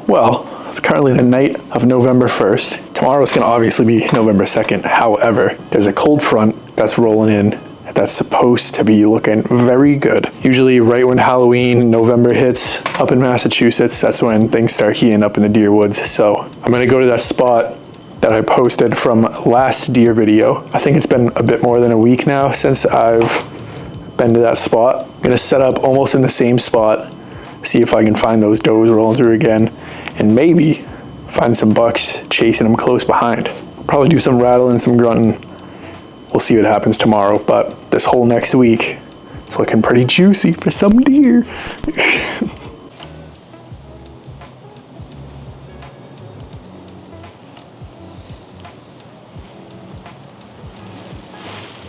Well, it's currently the night of November 1st. Tomorrow's gonna obviously be November 2nd. However, there's a cold front that's rolling in that's supposed to be looking very good. Usually right when Halloween, November hits up in Massachusetts, that's when things start heating up in the deer woods. So I'm gonna go to that spot that I posted from last deer video. I think it's been a bit more than a week now since I've been to that spot. I'm gonna set up almost in the same spot, see if I can find those does rolling through again, and maybe find some bucks chasing them close behind. Probably do some rattling, some grunting. We'll see what happens tomorrow, but this whole next week, it's looking pretty juicy for some deer.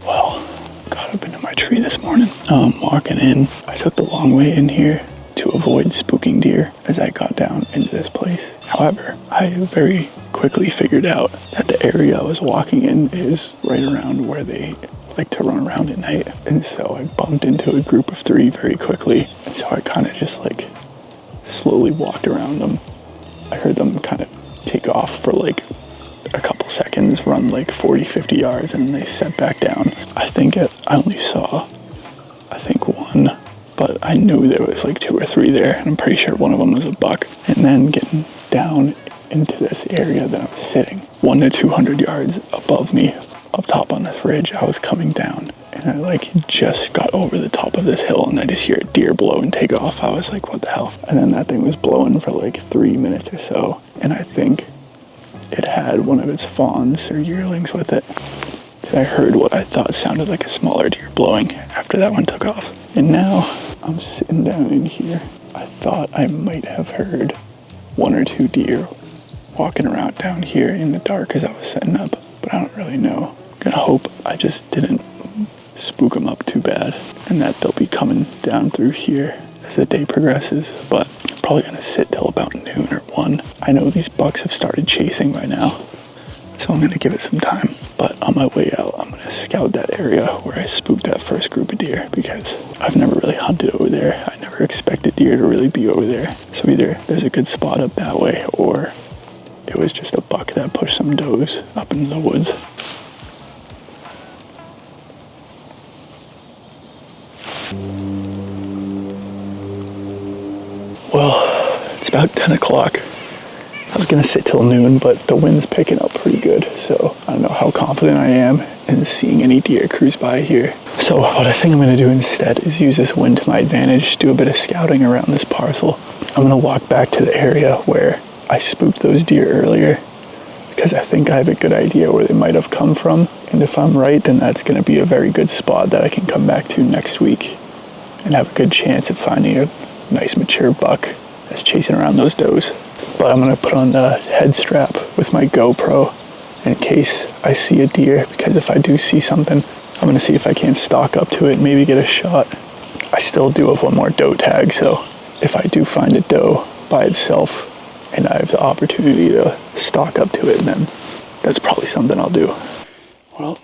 Well, got up into my tree this morning. I'm walking in. I took the long way in here to avoid spooking deer as I got down into this place. However, I very quickly figured out that the area I was walking in is right around where they like to run around at night. And so I bumped into a group of 3 very quickly. And so I kind of just like slowly walked around them. I heard them kind of take off for like a couple seconds, run like 40, 50 yards, and they set back down. I only saw, one, but I knew there was like 2 or 3 there, and I'm pretty sure one of them was a buck. And then getting down into this area that I was sitting, 100 to 200 yards above me, up top on this ridge, I was coming down, and I like just got over the top of this hill, and I just hear a deer blow and take off. I was like, what the hell? And then that thing was blowing for like 3 minutes or so, and I think it had one of its fawns or yearlings with it. I heard what I thought sounded like a smaller deer blowing after that one took off. And now I'm sitting down in here. I thought I might have heard 1 or 2 deer walking around down here in the dark as I was setting up, but I don't really know. I'm gonna hope I just didn't spook them up too bad and that they'll be coming down through here as the day progresses, but I'm probably gonna sit till about noon or 1. I know these bucks have started chasing by now, so I'm gonna give it some time. But on my way out, I'm gonna scout that area where I spooked that first group of deer, because I've never really hunted over there. I never expected deer to really be over there. So either there's a good spot up that way, or it was just a buck that pushed some does up into the woods. Well, it's about 10 o'clock. I was gonna sit till noon, but the wind's picking up pretty good, so I don't know how confident I am in seeing any deer cruise by here. So what I think I'm gonna do instead is use this wind to my advantage, do a bit of scouting around this parcel. I'm gonna walk back to the area where I spooked those deer earlier, because I think I have a good idea where they might have come from. And if I'm right, then that's gonna be a very good spot that I can come back to next week and have a good chance of finding a nice mature buck that's chasing around those does. But I'm gonna put on the head strap with my GoPro in case I see a deer, because if I do see something, I'm gonna see if I can stalk up to it and maybe get a shot. I still do have 1 more doe tag, so if I do find a doe by itself and I have the opportunity to stalk up to it, then that's probably something I'll do. Well,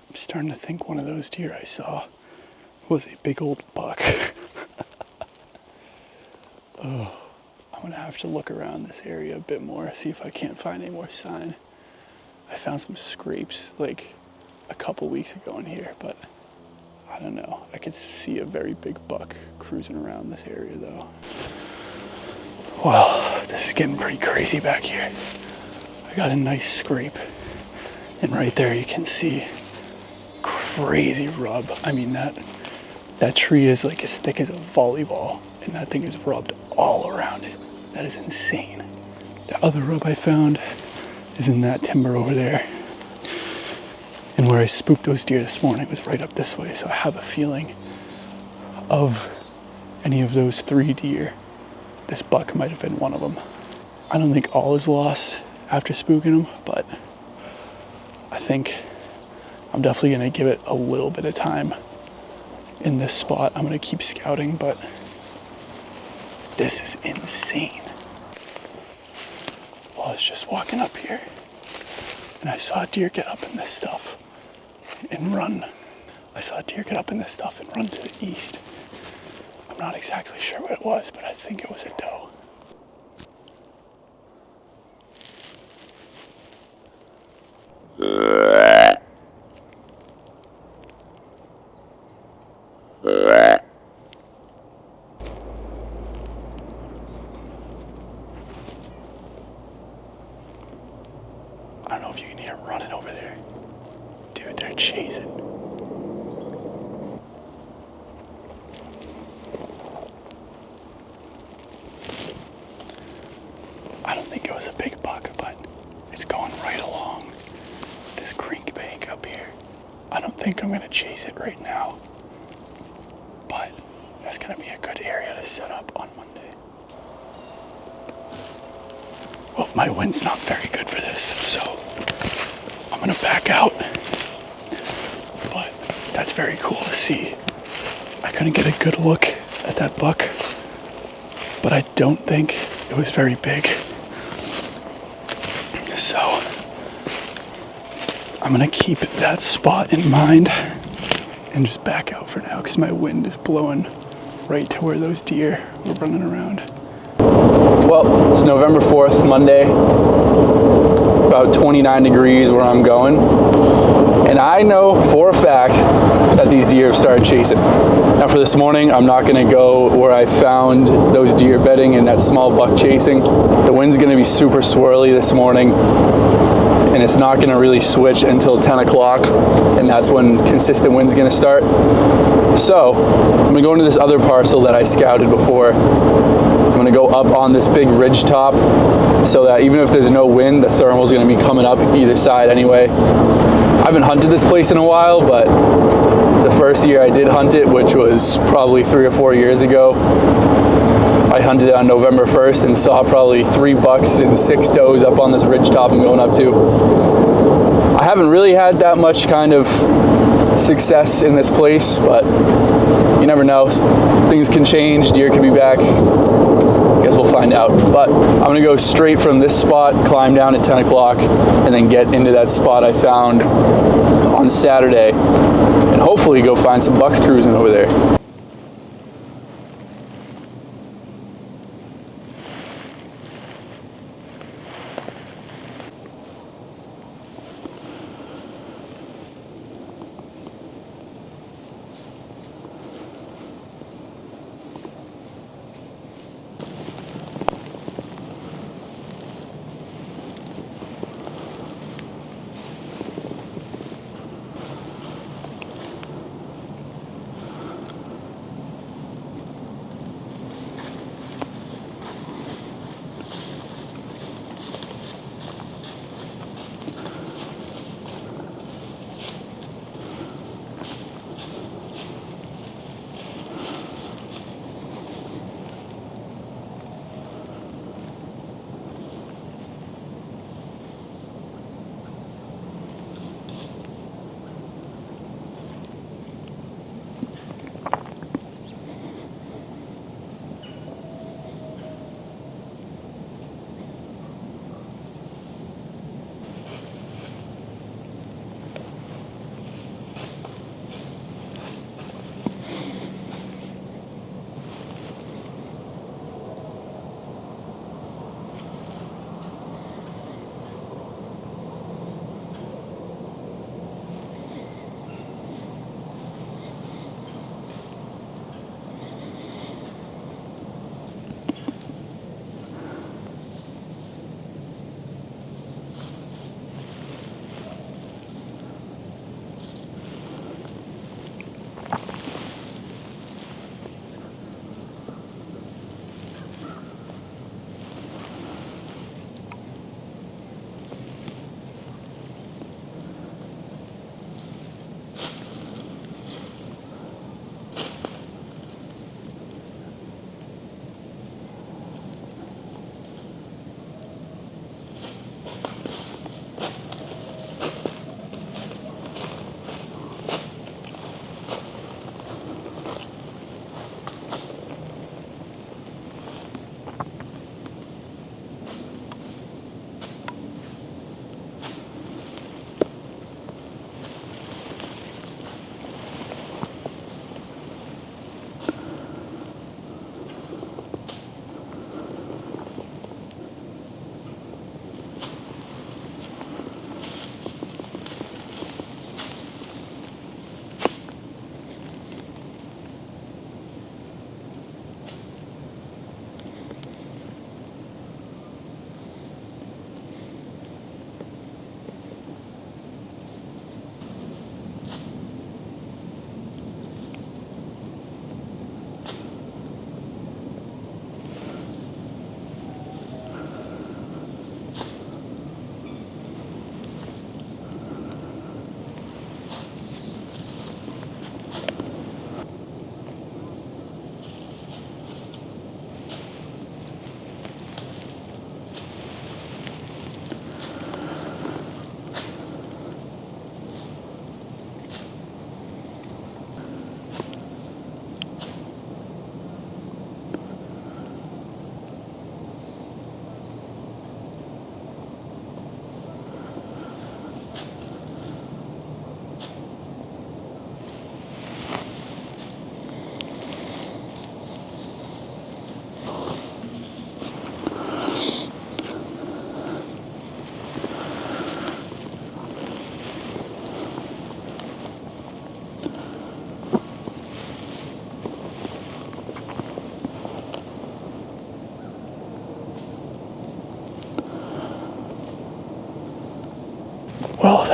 I'm starting to think one of those deer I saw was a big old buck. Oh. I'm gonna have to look around this area a bit more, see if I can't find any more sign. I found some scrapes like a couple weeks ago in here, but I don't know. I could see a very big buck cruising around this area though. Wow, this is getting pretty crazy back here. I got a nice scrape, and right there you can see crazy rub. I mean, that tree is like as thick as a volleyball, and that thing is rubbed all around it. That is insane. The other rub I found is in that timber over there. And where I spooked those deer this morning was right up this way, so I have a feeling of any of those 3 deer, this buck might have been one of them. I don't think all is lost after spooking them, but I think I'm definitely gonna give it a little bit of time in this spot. I'm gonna keep scouting, but this is insane. Well, I was just walking up here and I saw a deer get up in this stuff and run. I saw a deer get up in this stuff and run to the east. I'm not exactly sure what it was, but I think it was a doe. if you can hear them running over there. Dude, they're chasing. I don't think it was a big buck, but it's going right along this creek bank up here. I don't think I'm gonna chase it right now, but that's gonna be a good area to set up on Monday. Well, my wind's not very good for this, so I'm gonna back out. But that's very cool to see. I couldn't get a good look at that buck, but I don't think it was very big. So I'm gonna keep that spot in mind and just back out for now because my wind is blowing right to where those deer were running around. Well, it's November 4th, Monday, about 29 degrees where I'm going. And I know for a fact that these deer have started chasing. Now for this morning, I'm not gonna go where I found those deer bedding and that small buck chasing. The wind's gonna be super swirly this morning, and it's not gonna really switch until 10 o'clock, and that's when consistent wind's gonna start. So I'm gonna go into this other parcel that I scouted before. I'm gonna go up on this big ridge top so that even if there's no wind, the thermal's gonna be coming up either side anyway. I haven't hunted this place in a while, but the first year I did hunt it, which was probably 3 or 4 years ago, I hunted it on November 1st and saw probably 3 bucks and 6 does up on this ridge top I'm going up to. I haven't really had that much kind of success in this place, but you never know. Things can change, deer can be back. Guess we'll find out. But I'm gonna go straight from this spot, climb down at 10 o'clock, and then get into that spot I found on Saturday, and hopefully go find some bucks cruising over there.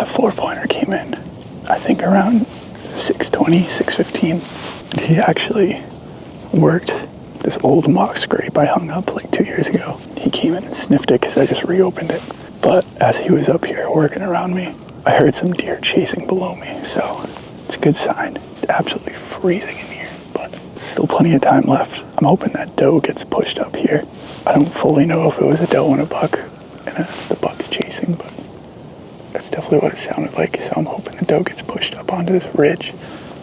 that 4-pointer came in, I think around 6:20, 6:15. He actually worked this old mock scrape I hung up like 2 years ago. He came in and sniffed it because I just reopened it. But as he was up here working around me, I heard some deer chasing below me, so it's a good sign. It's absolutely freezing in here, but still plenty of time left. I'm hoping that doe gets pushed up here. I don't fully know if it was a doe and a buck, and the buck's chasing, but that's definitely what it sounded like, so I'm hoping the doe gets pushed up onto this ridge.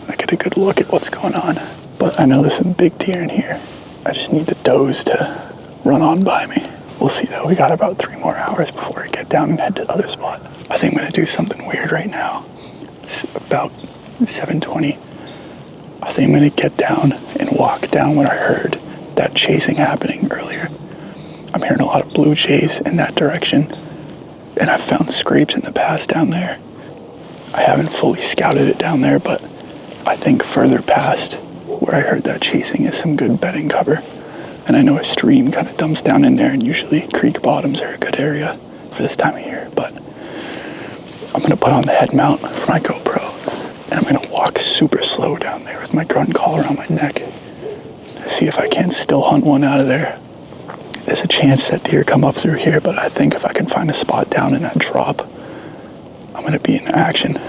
I get a good look at what's going on. But I know there's some big deer in here. I just need the does to run on by me. We'll see though, we got about 3 more hours before I get down and head to the other spot. I think I'm gonna do something weird right now. It's about 7:20. I think I'm gonna get down and walk down where I heard that chasing happening earlier. I'm hearing a lot of blue jays in that direction, and I've found scrapes in the past down there. I haven't fully scouted it down there, but I think further past where I heard that chasing is some good bedding cover. And I know a stream kind of dumps down in there, and usually creek bottoms are a good area for this time of year. But I'm gonna put on the head mount for my GoPro, and I'm gonna walk super slow down there with my gun collar around my neck. See if I can still hunt one out of there. There's a chance that deer come up through here, but I think if I can find a spot down in that drop, I'm gonna be in action.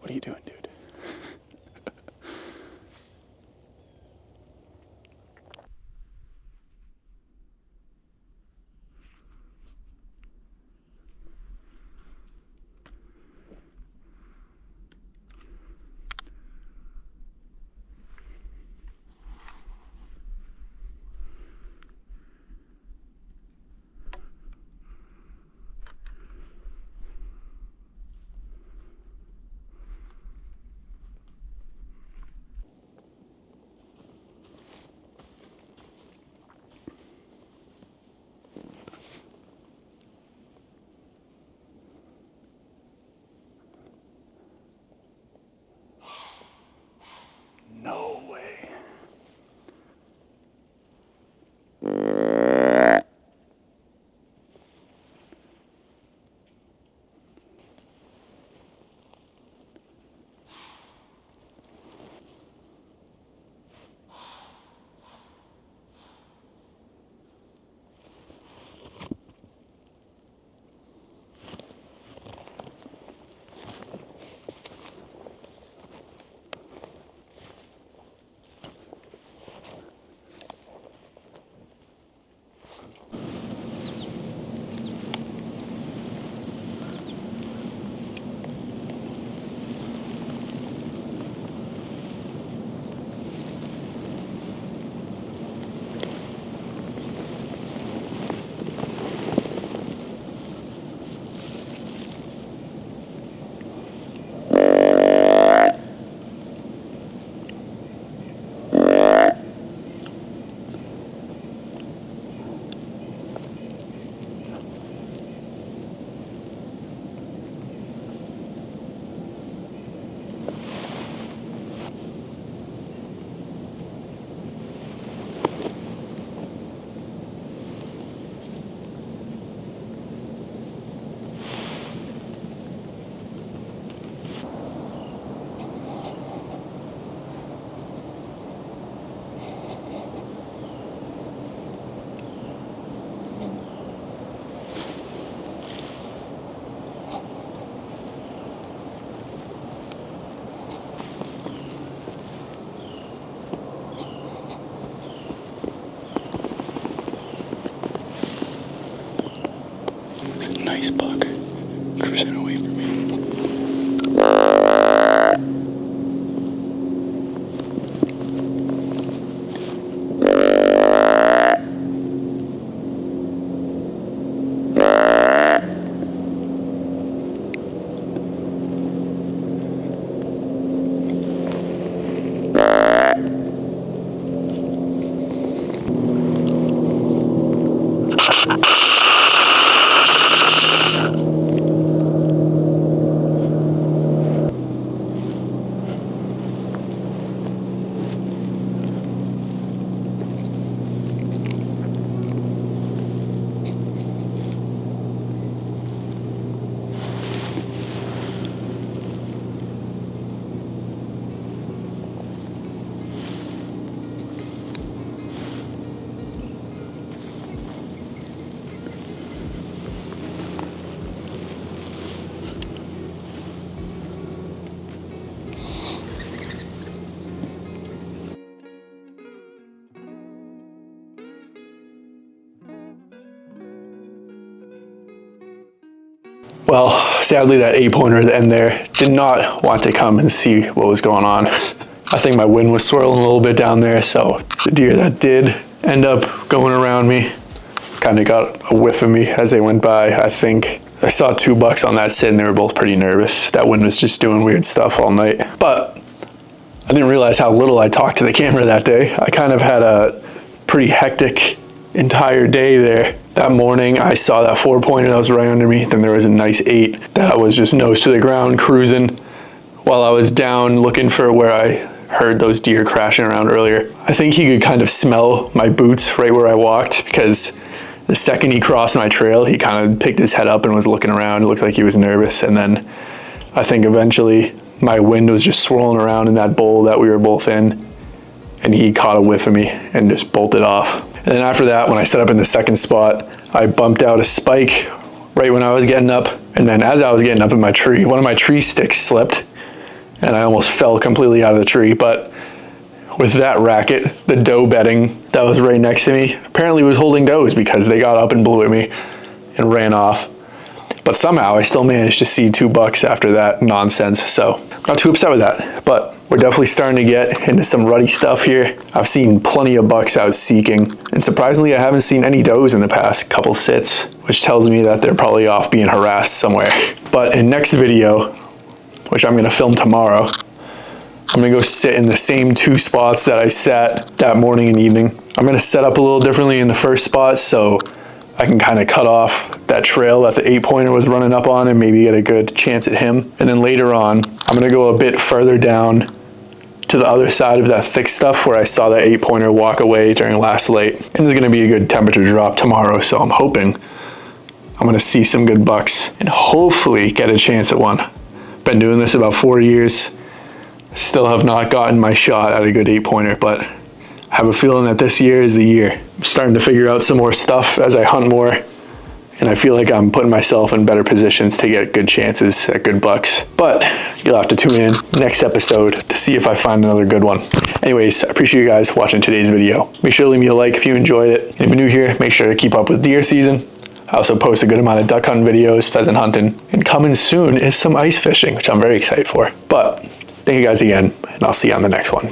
What are you doing, dude? No way. It's a nice buck cruising away from me. Well, sadly that 8-pointer at the end there did not want to come and see what was going on. I think my wind was swirling a little bit down there, so the deer that did end up going around me kind of got a whiff of me as they went by. I think I saw 2 bucks on that sit and they were both pretty nervous. That wind was just doing weird stuff all night. But I didn't realize how little I talked to the camera that day. I kind of had a pretty hectic entire day there. That morning I saw that 4-pointer that was right under me. Then there was a nice 8 that I was just nose to the ground cruising while I was down looking for where I heard those deer crashing around earlier. I think he could kind of smell my boots right where I walked, because the second he crossed my trail, he kind of picked his head up and was looking around. It looked like he was nervous. And then I think eventually my wind was just swirling around in that bowl that we were both in, and he caught a whiff of me and just bolted off. And then after that, when I set up in the second spot, I bumped out a spike right when I was getting up. And then as I was getting up in my tree, one of my tree sticks slipped and I almost fell completely out of the tree. But with that racket, the doe bedding that was right next to me apparently was holding does, because they got up and blew at me and ran off. But somehow I still managed to see 2 bucks after that nonsense. So not too upset with that, but we're definitely starting to get into some ruddy stuff here. I've seen plenty of bucks out seeking, and surprisingly I haven't seen any does in the past couple sits, which tells me that they're probably off being harassed somewhere. But in next video, which I'm gonna film tomorrow, I'm gonna go sit in the same 2 spots that I sat that morning and evening. I'm gonna set up a little differently in the first spot so I can kind of cut off that trail that the 8-pointer was running up on and maybe get a good chance at him. And then later on, I'm gonna go a bit further down to the other side of that thick stuff where I saw that 8-pointer walk away during last late. And there's gonna be a good temperature drop tomorrow, so I'm hoping I'm gonna see some good bucks and hopefully get a chance at one. Been doing this about 4 years. Still have not gotten my shot at a good 8-pointer, but I have a feeling that this year is the year. I'm starting to figure out some more stuff as I hunt more, and I feel like I'm putting myself in better positions to get good chances at good bucks. But you'll have to tune in next episode to see if I find another good one. Anyways, I appreciate you guys watching today's video. Make sure to leave me a like if you enjoyed it. And if you're new here, make sure to keep up with deer season. I also post a good amount of duck hunting videos, pheasant hunting, and coming soon is some ice fishing, which I'm very excited for. But thank you guys again, and I'll see you on the next one.